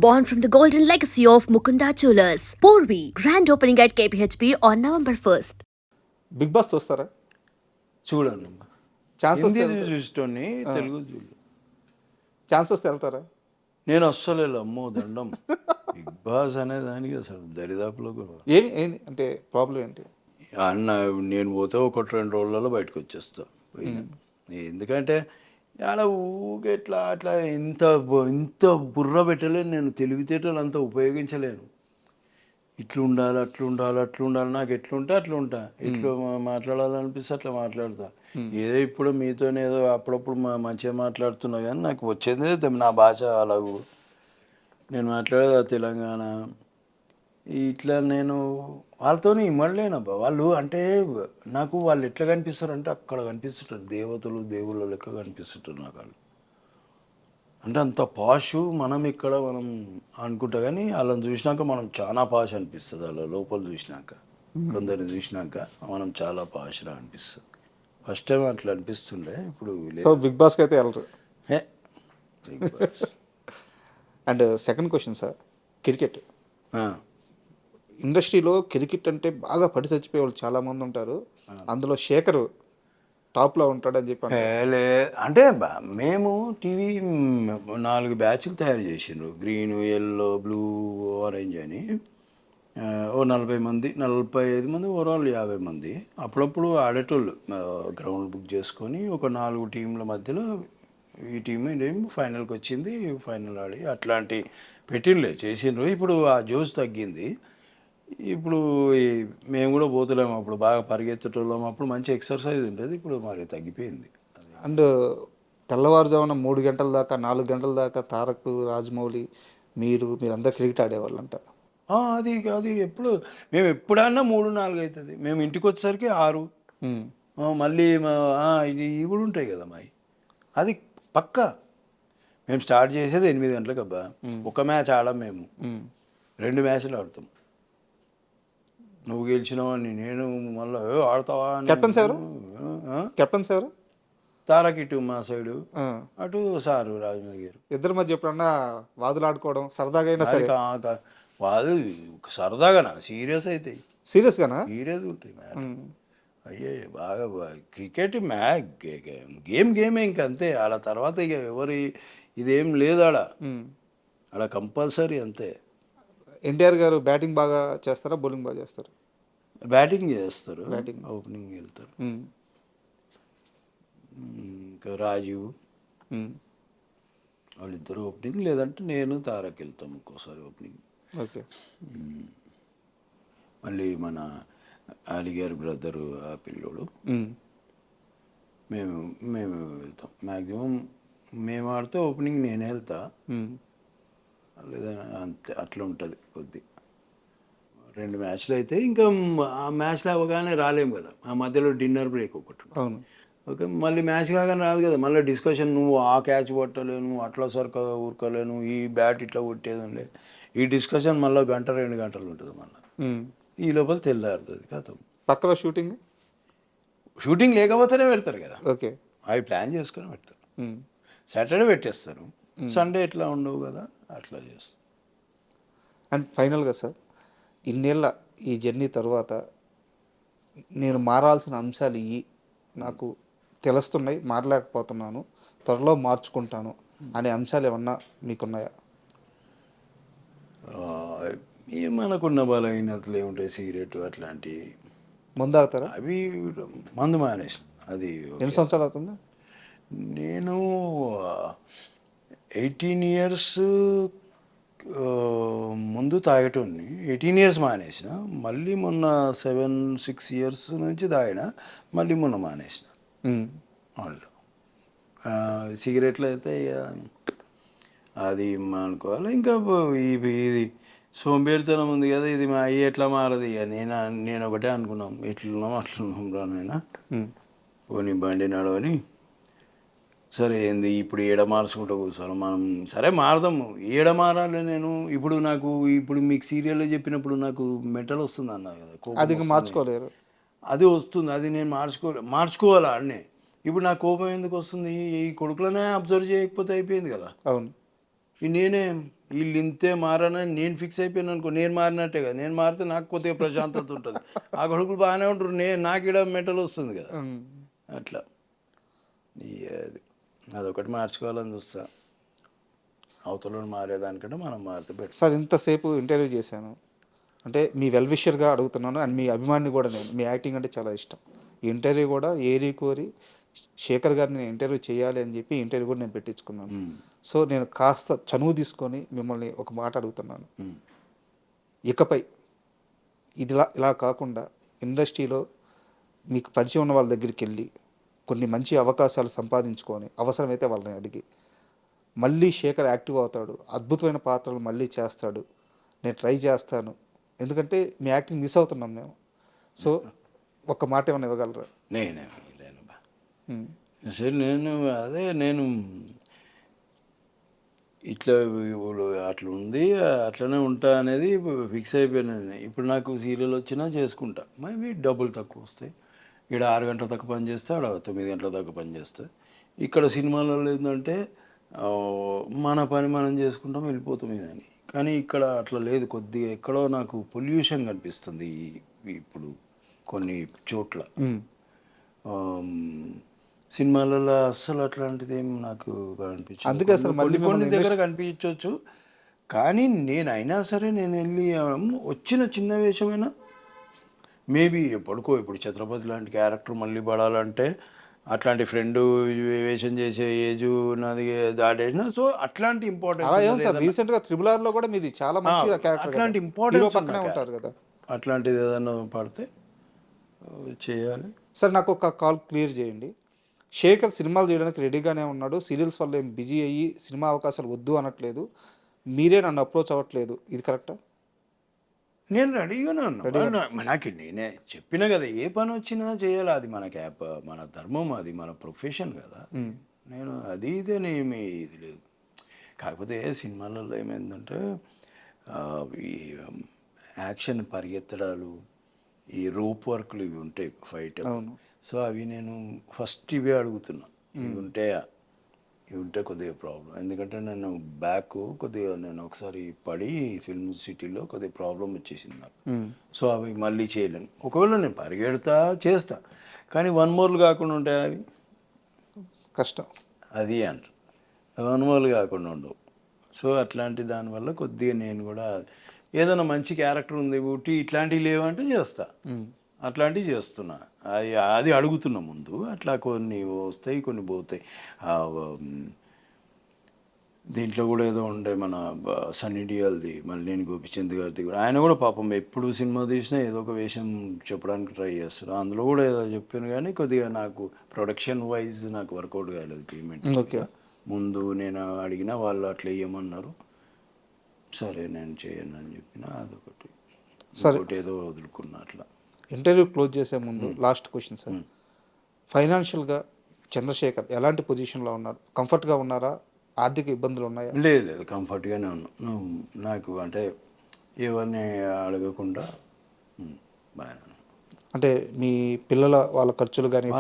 born from the golden legacy of Mukunda Jewelers. Porvi, grand opening at KPHP on November 1st. Bigg Boss చూస్తారా? చూడను. Chance వస్తే హిందీ చూసేటోని, తెలుగు చూడలేదు. Chance వస్తే వెళ్తారా? నేను అస్సలు అమ్మో దండం. బిగ్ బాస్ అనే దానికి అసలు దరిదాపులో కూడా ఏంది అంటే ప్రాబ్లం ఏంటి? అన్న నేను పోతే 1-2 రోజులలో బయటకు వచ్చేస్తా. ఎందుకంటే ఆడ ఊగే అట్లా ఇంత బుర్ర పెట్టలేను, నేను తెలివితేటలు అంతా ఉపయోగించలేను. ఇట్లా ఉండాలి, అట్లా ఉండాలి, నాకు ఎట్లుంటే అట్లా ఉంటా, ఎట్లా మాట్లాడాలనిపిస్తే అట్లా మాట్లాడతా. ఏదో ఇప్పుడు మీతోనే ఏదో అప్పుడప్పుడు మంచిగా మాట్లాడుతున్నా కానీ నాకు వచ్చేది నా భాష అలాగూ, నేను మాట్లాడేది తెలంగాణ. ఇట్లా నేను వాళ్ళతో ఇమ్మడలేనబ్బా. వాళ్ళు అంటే నాకు వాళ్ళు ఎట్లా కనిపిస్తారు అంటే అక్కడ కనిపిస్తుంటారు దేవతలు, దేవుళ్ళ లెక్క కనిపిస్తుంటారు నాకు వాళ్ళు. అంటే అంత పాషు మనం అనుకుంటా కానీ వాళ్ళని చూసినాక మనం చాలా పాష్ అనిపిస్తుంది. వాళ్ళ లోపల చూసినాక, కొందరిని చూసినాక మనం చాలా పాష్గా అనిపిస్తుంది. ఫస్ట్ టైం అట్లా అనిపిస్తుండే, ఇప్పుడు సో బిగ్ బాస్కి అయితే వెళ్ళరు. Bigg Boss. And second question sir, cricket ఇండస్ట్రీలో క్రికెట్ అంటే బాగా పడి చచ్చిపోయే వాళ్ళు చాలామంది ఉంటారు. అందులో శేఖర్ టాప్లో ఉంటాడని చెప్పి అంటే మేము టీవీ 4 బ్యాచ్లు తయారు చేసిండ్రు, గ్రీన్, ఎల్లో, బ్లూ, ఆరెంజ్ అని. ఓ 40 మంది, 45 మంది, ఓవరాల్ 50 మంది. అప్పుడప్పుడు ఆడేటోళ్ళు గ్రౌండ్ బుక్ చేసుకొని ఒక 4 టీంల మధ్యలో ఈ టీం ఫైనల్కి వచ్చింది, ఫైనల్ ఆడి అట్లాంటి పెట్టిండ్లే చేసిండ్రు. ఇప్పుడు ఆ జోష్ తగ్గింది. ఇప్పుడు మేము కూడా పోతలేము, అప్పుడు బాగా పరిగెత్తటోళ్ళం, అప్పుడు మంచి ఎక్సర్సైజ్ ఉంటుంది, ఇప్పుడు మరి తగ్గిపోయింది. అండ్ తెల్లవారుజామున 3 గంటల దాకా 4 గంటల దాకా తారక్, రాజమౌళి, మీరందరూ క్రికెట్ ఆడేవాళ్ళంట. అది మేము ఎప్పుడన్నా 3-4 అవుతుంది, మేము ఇంటికి వచ్చేసరికి 6. మళ్ళీ ఇవి కూడా ఉంటాయి కదా మావి, అది పక్కా. మేము స్టార్ట్ చేసేది 8 గంటలకు అబ్బా. ఒక మ్యాచ్ ఆడాం మేము, 2 మ్యాచ్లు ఆడతాం. నువ్వు గెలిచినావని నేను మళ్ళీ ఆడతావా? కెప్టెన్స్ ఎవరు? తారక్ ఇటు మా సైడు, అటు సారు రాజమౌళి గారు. ఇద్దరి మధ్య ఎప్పుడన్నా వాదులు ఆడుకోవడం సరదాగా అయినా సరే? వాళ్ళు సరదాగానా, సీరియస్ అవుతాయి. సీరియస్గానా? సీరియస్గా ఉంటాయి మ్యాచ్. అయ్యే బాగా క్రికెట్ గేమే ఇంకంతే. ఆడ తర్వాత ఇక ఎవరి ఇదేం లేదు ఆడ కంపల్సరీ అంతే. ఎన్టీఆర్ గారు బ్యాటింగ్ బాగా చేస్తారా, బౌలింగ్ బాగా చేస్తారు? బ్యాటింగ్ చేస్తారు, ఓపెనింగ్ వెళ్తారు. ఇంకా రాజీవ్ వాళ్ళిద్దరు ఓపెనింగ్, లేదంటే నేను తారక్ వెళ్తాం ఒక్కోసారి ఓపెనింగ్. ఓకే. మళ్ళీ మన అలీగారి బ్రదరు ఆ పిల్లోడు, మేము వెళ్తాం. మ్యాక్సిమం మేము ఆడితే ఓపెనింగ్ నేనే వెళ్తా, లేదా అంతే అట్లా ఉంటుంది. 2 మ్యాచ్లు అయితే ఇంకా ఆ మ్యాచ్లు అవ్వగానే రాలేము కదా, ఆ మధ్యలో డిన్నర్ బ్రేక్ ఒకటి. అవును. ఓకే, మళ్ళీ మ్యాచ్ కాగానే రాదు కదా, మళ్ళీ డిస్కషన్. నువ్వు ఆ క్యాచ్ కొట్టలేను, అట్లా ఊరుకోలేను, ఈ బ్యాట్ ఇట్లా కొట్టేది, ఈ డిస్కషన్ మళ్ళీ 1-2 గంటలు ఉంటుంది. మళ్ళీ ఈ లోపల తెల్లారుతుంది కథం. పక్కలో షూటింగ్ లేకపోతేనే పెడతారు కదా. ఓకే. అవి ప్లాన్ చేసుకొని పెడతారు. సాటర్డే పెట్టేస్తారు, సండే ఎట్లా ఉండవు కదా, అట్లా చేస్తారు. అండ్ ఫైనల్గా సార్, ఇన్నేళ్ళ ఈ జర్నీ తర్వాత నేను మారాల్సిన అంశాలు నాకు తెలుస్తున్నాయి, మారలేకపోతున్నాను, త్వరలో మార్చుకుంటాను అనే అంశాలు ఏమన్నా మీకున్నాయా? మనకున్న బలహీనతలు ఏముంటాయి, సిగరెట్ అట్లాంటివి. ముందు ఆగుతారా? అవి మందు మానేసిన. అది ఎన్ని సంవత్సరాలు అవుతుంది? నేను 18 years ముందు తాగేటోని, 18 years మానేసిన. మళ్ళీ మొన్న 7-6 years నుంచి తాగిన, మళ్ళీ మొన్న మానేసిన. వాళ్ళు సిగరెట్లు అయితే అది అనుకోవాలి. ఇంకా ఇది సోంబేరితనం ఉంది కదా, ఇది మా అయ్యి ఎట్లా మారదు. ఇక నేను ఒకటే అనుకున్నాం, ఎట్లున్నాం అట్లున్నాం రానైనా పోనీ బండి నడవని. సరే ఏంది ఇప్పుడు ఏడ మార్చుకుంటూ కూర్చోను మనం, సరే మారదాము, ఏడ మారాలి. నేను ఇప్పుడు మీకు సీరియల్లో చెప్పినప్పుడు నాకు మెంటల్ వస్తుంది అన్నా కదా, అది మార్చుకోలేరు, అది వస్తుంది, అది నేను మార్చుకోవాలా అన్నే. ఇప్పుడు నా కోపం ఎందుకు వస్తుంది, ఈ కొడుకులనే అబ్జర్వ్ చేయకపోతే అయిపోయింది కదా. అవును. నేనే వీళ్ళు ఇంతే మారనని నేను ఫిక్స్ అయిపోయాను అనుకో, నేను మారినట్టే కదా. నేను మారితే నాకు కొద్దిగా ప్రశాంతత ఉంటుంది. ఆ కొడుకులు బాగానే ఉంటారు, నాకు ఇక్కడ మెంటల్ వస్తుంది కదా. అట్లా అది అదొకటి మార్చుకోవాలని చూస్తా. అవతలను మారేదానికంటే మనం మారితే బెటర్. సార్ ఇంతసేపు ఇంటర్వ్యూ చేశాను అంటే మీ వెల్ విషర్గా అడుగుతున్నాను, అండ్ మీ అభిమాని కూడా నేను. మీ యాక్టింగ్ అంటే చాలా ఇష్టం. ఈ ఇంటర్వ్యూ కూడా ఏరి కోరి శేఖర్ గారిని నేను ఇంటర్వ్యూ చేయాలి అని చెప్పి ఇంటర్వ్యూ కూడా నేను పెట్టించుకున్నాను. సో నేను కాస్త చనువు తీసుకొని మిమ్మల్ని ఒక మాట అడుగుతున్నాను. ఇకపై ఇది ఇలా కాకుండా ఇండస్ట్రీలో మీకు పరిచయం ఉన్న వాళ్ళ దగ్గరికి వెళ్ళి కొన్ని మంచి అవకాశాలు సంపాదించుకొని అవసరమైతే వాళ్ళని అడిగి మళ్ళీ శేఖర్ యాక్టివ్ అవుతాడు, అద్భుతమైన పాత్రలు మళ్ళీ చేస్తాడు, నేను ట్రై చేస్తాను. ఎందుకంటే మీ యాక్టింగ్ మిస్ అవుతున్నాం మేము. సో ఒక్క మాట ఏమైనా ఇవ్వగలరా? నేనేమో సరే, నేను ఇట్లా అట్లా ఉంది, అట్లనే ఉంటా అనేది ఫిక్స్ అయిపోయాను. ఇప్పుడు నాకు సీరియల్ వచ్చినా చేసుకుంటా, మేబీ డబ్బులు తక్కువ వస్తాయి. ఇక్కడ 6 గంటల దాకా పని చేస్తే ఆడ 9 గంటల దాకా పని చేస్తే. ఇక్కడ సినిమాలలో ఏంటంటే మన పని మనం చేసుకుంటాం, వెళ్ళిపోతాం ఇదని. కానీ ఇక్కడ అట్లా లేదు. కొద్దిగా ఎక్కడో నాకు పొల్యూషన్ కనిపిస్తుంది ఇప్పుడు కొన్ని చోట్ల. సినిమాలలో అస్సలు అట్లాంటిది ఏం నాకు కనిపించదు. అందుకే అసలు కొన్ని దగ్గర కనిపించవచ్చు. కానీ నేను అయినా సరే నేను వెళ్ళి వచ్చిన చిన్న వేషమైనా మేబీ ఇప్పుడు ఛత్రపతి లాంటి క్యారెక్టర్ మళ్ళీ పడాలంటే అట్లాంటి ఫ్రెండ్ వేషం చేసే ఏజ్ నాది దాటేసిన. సో అట్లాంటి ఇంపార్టెంట్ రీసెంట్గా త్రిబుల్-ఆర్లో కూడా మీది చాలా మంచి క్యారెక్టర్, అట్లాంటి ఇంపార్టెంట్ పక్కనే ఉంటారు కదా, అట్లాంటిది ఏదైనా పడితే చేయాలి. సార్ నాకు ఒక కాల్ క్లియర్ చేయండి. శేఖర్ సినిమాలు చేయడానికి రెడీగానే ఉన్నాడు, సీరియల్స్ వల్ల ఏం బిజీ అయ్యి సినిమా అవకాశాలు వద్దు అనట్లేదు, మీరే నన్ను అప్రోచ్ అవ్వట్లేదు, ఇది కరెక్టా? నేను రెడీగానే ఉన్నా. నాకు నేనే చెప్పిన కదా, ఏ పని వచ్చినా చేయాలి, అది మన ధర్మం, అది మన ప్రొఫెషన్ కదా. నేను అది ఇదేనేమి ఇది లేదు. కాకపోతే సినిమాలలో ఏమైందంటే ఈ యాక్షన్ పరిగెత్తడాలు, ఈ రోప్ వర్క్లు ఇవి ఉంటాయి, ఫైట్. సో అవి నేను ఫస్ట్ ఇవే అడుగుతున్నా, ఇవి ఉంటాయా? ఇవి ఉంటే కొద్దిగా ప్రాబ్లం. ఎందుకంటే నేను కొద్దిగా నేను ఒకసారి పడి ఫిల్మ్ సిటీలో కొద్దిగా ప్రాబ్లం వచ్చేసింది నాకు. సో అవి మళ్ళీ చేయలేను. ఒకవేళ నేను పరిగెడతా చేస్తా, కానీ 1 మోర్లు కాకుండా ఉంటాయి, అవి కష్టం. అది అంటారు 1 మోర్లు కాకుండా ఉండవు. సో అట్లాంటి దానివల్ల కొద్దిగా నేను కూడా ఏదైనా మంచి క్యారెక్టర్ ఉంది ఇట్లాంటివి లేవంటే చేస్తా, అట్లాంటివి చేస్తున్నా. అది అడుగుతున్నా ముందు. అట్లా కొన్ని వస్తాయి, కొన్ని పోతాయి. దీంట్లో కూడా ఏదో ఉండే మన సన్నీ డియోల్ది, మల్లేని గోపిచంద్ గారిది కూడా. ఆయన కూడా పాపం ఎప్పుడు సినిమా తీసినా ఏదో ఒక వేషం చెప్పడానికి ట్రై చేస్తారు. అందులో కూడా ఏదో చెప్పాను, కానీ కొద్దిగా నాకు ప్రొడక్షన్ వైజ్ నాకు వర్కౌట్ కాలేదు పేమెంట్. ముందు నేను అడిగినా వాళ్ళు అట్లా వేయమన్నారు, సరే నేను చేయను అని చెప్పిన. అదొకటి, ఒకటి ఏదో వదులుకున్నా. అట్లా ఇంటర్వ్యూ క్లోజ్ చేసే ముందు లాస్ట్ క్వశ్చన్ సార్, ఫైనాన్షియల్గా చంద్రశేఖర్ ఎలాంటి పొజిషన్లో ఉన్నారు? కంఫర్ట్గా ఉన్నారా? ఆర్థిక ఇబ్బందులు ఉన్నాయా? లేదు, కంఫర్ట్గానే ఉన్నాను. నాకు అంటే ఎవరిని అడగకుండా బాగానే. అంటే మీ పిల్లల వాళ్ళ ఖర్చులు కానీ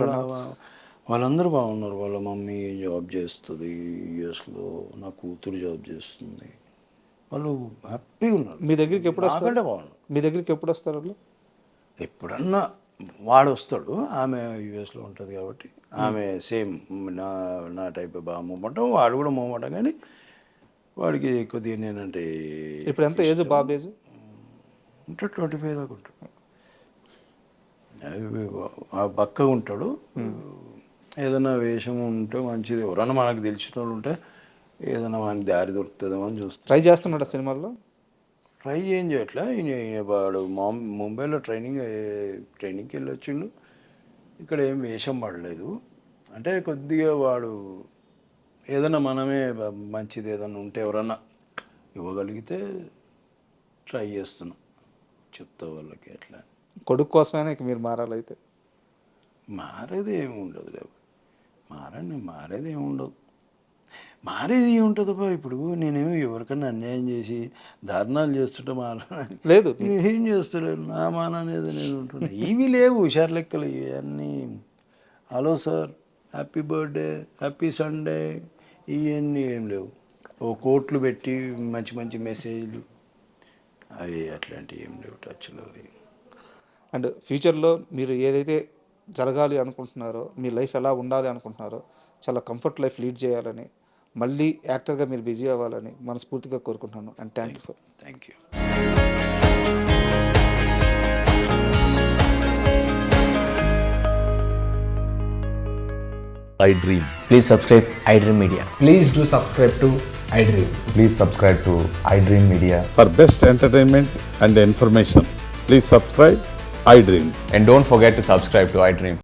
వాళ్ళందరూ బాగున్నారు. వాళ్ళ మమ్మీ జాబ్ చేస్తుంది యూఎస్లో, నా కూతురు జాబ్ చేస్తుంది, వాళ్ళు హ్యాపీగా ఉన్నారు. మీ దగ్గరికి ఎప్పుడు వస్తారు? బాగున్నారు. మీ దగ్గరికి ఎప్పుడు వస్తారు వాళ్ళు? ఎప్పుడన్నా వాడు వస్తాడు, ఆమె యూఎస్లో ఉంటుంది కాబట్టి ఆమె సేమ్ నా టైప్ బాగా మూమెంటం, వాడు కూడా మూమెంటం. కానీ వాడికి కొద్దిగా నేనంటే ఇప్పుడు ఎంత ఏజ్? బాబు ఏజ్ ఉంటాడు 25 దాకా ఉంటాడు. బక్కగా ఉంటాడు. ఏదైనా వేషం ఉంటే మంచిది, ఎవరన్నా మనకు తెలిసిన వాళ్ళు ఉంటే ఏదైనా మనకి దారి దొరుకుతుందేమో అని చూస్తాం. ట్రై చేస్తున్నాడు సినిమాల్లో? ట్రై ఏం చేయట్లే. వాడు ముంబైలో ట్రైనింగ్కి వెళ్ళొచ్చిండు, ఇక్కడ ఏం వేషం పడలేదు. అంటే కొద్దిగా వాడు ఏదైనా మనమే మంచిది ఏదైనా ఉంటే ఎవరన్నా ఇవ్వగలిగితే ట్రై చేస్తున్నాం, చెప్తా వాళ్ళకి. అట్లా కొడుకు కోసమైనా ఇక మీరు మారాలైతే? మారేది ఏమి ఉండదు, లేవు మారేది ఏమి ఉండదు. మారేది ఏముంటుందబ్బా? ఇప్పుడు నేనేమో ఎవరికన్నా అన్యాయం చేసి ధారణాలు చేస్తుంటే లేదు, ఏం చేస్తలేను, నా మాన అనేది నేను ఉంటున్నా. ఇవి లేవు హుషారు లెక్కలు ఇవన్నీ. Hello sir, happy birthday, happy Sunday, ఇవన్నీ ఏం లేవు. ఓ కోట్లు పెట్టి మంచి మంచి మెసేజ్లు అవి అట్లాంటివి ఏం లేవు టచ్లో. అండ్ ఫ్యూచర్లో మీరు ఏదైతే జరగాలి అనుకుంటున్నారో, మీ లైఫ్ ఎలా ఉండాలి అనుకుంటున్నారో, చాలా కంఫర్ట్ లైఫ్ లీడ్ చేయాలని, మళ్ళీ యాక్టర్గా మీరు బిజీ అవ్వాలని మనస్ఫూర్తిగా కోరుకుంటున్నాను. And thank you. Thank you. iDream. Please subscribe iDream Media. Please do subscribe to iDream. Please subscribe to iDream Media. For best entertainment and information, please subscribe iDream. And don't forget to subscribe to iDream.